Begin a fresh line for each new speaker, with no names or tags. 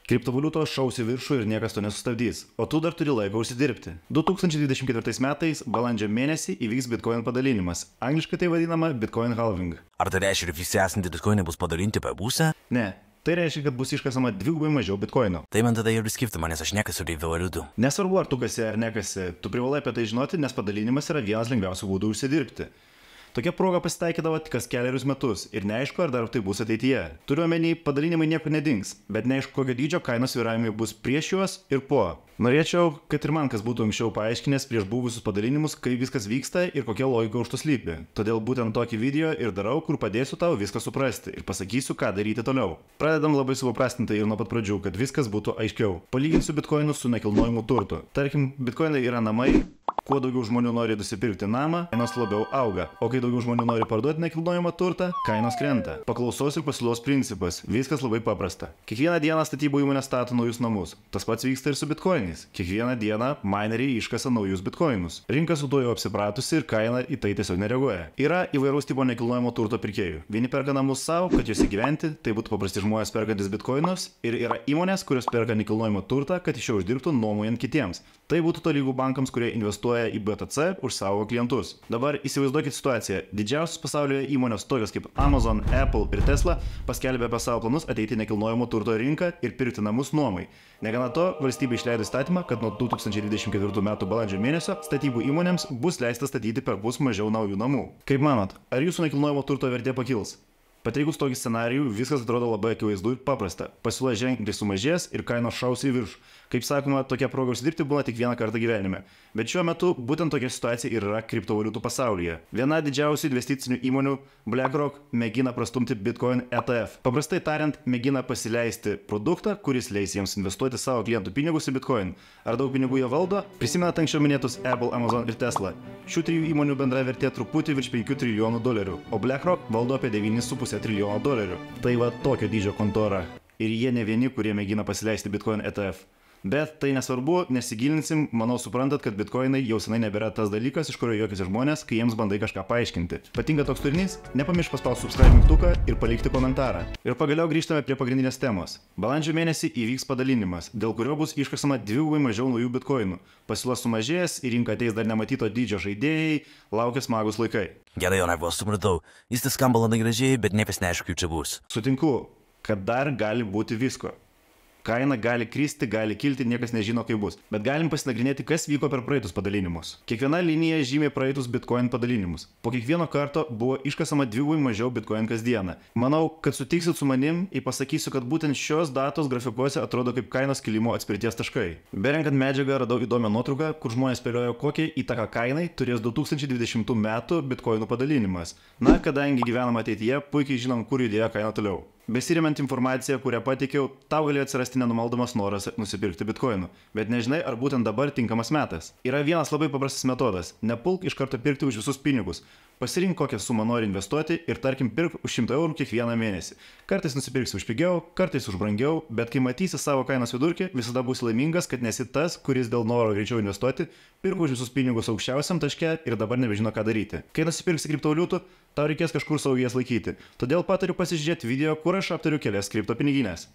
Kriptovaliutos šaus į viršų ir niekas to nesustabdys, o tu dar turi laiko užsidirbti. 2024 metais balandžio mėnesį įvyks Bitcoin padalinimas, angliškai tai vadinama Bitcoin halving.
Ar tai reiškia, kad visi esantys bitkoinai bus padalinti per pusę?
Ne, tai reiškia, kad bus iškasama dvigubai mažiau bitkoinų.
Tai man tada ir skirtumą, nes aš nekasu kriptovaliutų.
Nesvarbu, ar tu kasi ar nekasi, tu privalai apie tai žinoti, nes padalinimas yra vienas lengviausių būdų užsidirbti. Tokia proga pasitaikydavo tik kas keliarius metus ir neaišku, ar dar tai bus ateityje. Turiu omeny, padalinimai niekur nedings, bet neaišku, kokio dydžio kainos svyravimai bus prieš juos ir po. Norėčiau, kad ir man kas būtų anksčiau paaiškinęs prieš buvusius padalinimus, kaip viskas vyksta ir kokia logika už to slypi. Todėl būtent tokį video ir darau, kur padėsiu tau viską suprasti ir pasakysiu, ką daryti toliau. Pradedam labai supaprastintai ir nuo pat pradžių, kad viskas būtų aiškiau. Palyginsiu bitkoinus su nekilnojamu turtu. Tarkim, bitkoinai yra namai. Kuo daugiau žmonių nori nusipirkti namą, kainos labiau auga, o kai daugiau žmonių nori parduoti nekilnojamą turtą, kainos krenta. Paklausos ir pasiūlos principas. Viskas labai paprasta. Kiekvieną dieną statybų įmonė stato naujus namus. Tas pats vyksta ir su bitkoinais. Kiekvieną dieną mineriai iškasa naujus bitkoinus. Rinka su tuo jau apsipratusi ir kaina į tai tiesiog nereaguoja. Yra įvairaus tipo nekilnojamo turto pirkėjų. Vieni perka namus savo, kad juos įgyventi, tai būtų paprasti žmonės perkantis bitkoinus, ir yra įmonės, kurios perka nekilnojamo turtą, kad iš jo uždirbtų nuomojant kitiems. Tai būtų tolygų bankams, kurie investuoja į BTC už savo klientus. Dabar įsivaizduokit situaciją. Didžiausios pasaulyje įmonės tokios kaip Amazon, Apple ir Tesla paskelbė apie savo planus ateiti nekilnojamo turto rinką ir pirkti namus nuomai. Negana to, valstybė išleido įstatymą, kad nuo 2024 m. balandžio mėnesio statybų įmonėms bus leista statyti perpus mažiau naujų namų. Kaip manot, ar jūsų nekilnojamo turto vertė pakils? Pateikus tokį scenarijų, viskas atrodo labai akivaizdu ir paprasta. Pasiūla ženkliai sumažės ir kainos šaus į viršų. Kaip sakoma, tokia proga užsidirbti būna tik vieną kartą gyvenime. Bet šiuo metu būtent tokia situacija ir yra kriptovaliutų pasaulyje. Viena didžiausių investicinių įmonių, BlackRock, mėgina prastumti Bitcoin ETF. Paprastai tariant, mėgina pasileisti produktą, kuris leis jiems investuoti savo klientų pinigus į Bitcoin. Ar daug pinigų jie valdo? Prisimenat anksčiau minėtus Apple, Amazon ir Tesla. Šių trijų įmonių bendra vertė truputį virš 5 trilijonų dolerių, o BlackRock valdo apie 9,5 trilijono dolerių. Tai va tokio dydžio kontora. Ir jie ne vieni, kurie mėgina pasileisti Bitcoin ETF. Bet tai nesvarbu, nesigilinsim, manau suprantat, kad bitkoinai jau senai nebėra tas dalykas, iš kurio juokiasi žmonės, kai jiems bandai kažką paaiškinti. Patinka toks turinys? Nepamiršk paspausti subscribe mygtuką ir palikti komentarą. Ir pagaliau grįžtame prie pagrindinės temos. Balandžio mėnesį įvyks padalinimas, dėl kurio bus iškasama dvigubai mažiau naujų bitkoinų. Pasiūla sumažės, į rinką ateis dar nematyto dydžio žaidėjai, laukia smagus laikai.
Gerai, Jonai, vos supratau. Jis tai skamba labai gražiai, bet niekas neaišku, kaip čia bus.
Sutinku, kad dar gali būti visko. Kaina gali kristi, gali kilti, niekas nežino, kaip bus. Bet galim pasinagrinėti, kas vyko per praeitus padalinimus. Kiekviena linija žymė praeitus Bitcoin padalinimus. Po kiekvieno karto buvo iškasama dvigubai mažiau Bitcoin kasdieną. Manau, kad sutiksit su manim, jei pasakysiu, kad būtent šios datos grafikuose atrodo kaip kainos kilimo atspirties taškai. Berenkant medžiagą radau įdomią nuotrauką, kur žmonės spėliojo, kokią įtaką kainai turės 2020 m. Bitcoinų padalinimas. Na, kadangi gyvenam ateityje, puikiai žinom, kur judėjo kaina toliau. Besiremiant informaciją, kurią pateikiau, tau galėjo atsirasti nenumaldomas noras nusipirkti bitkoinų, bet nežinai, ar būtent dabar tinkamas metas. Yra vienas labai paprastas metodas – nepulk iš karto pirkti už visus pinigus. Pasirink, kokią sumą nori investuoti ir tarkim pirk už 100 eurų kiekvieną mėnesį. Kartais nusipirksi už pigiau, kartais už brangiau, bet kai matysi savo kainos vidurkį, visada būsi laimingas, kad nesi tas, kuris dėl noro greičiau investuoti, pirk už visus pinigus aukščiausiam taške ir dabar nebežino, ką daryti. Kai nusipirksi kriptovaliutų, tau reikės kažkur saugiai jas laikyti. Todėl patariu pasižiūrėti video, kur aš aptariu kelias kripto piniginės.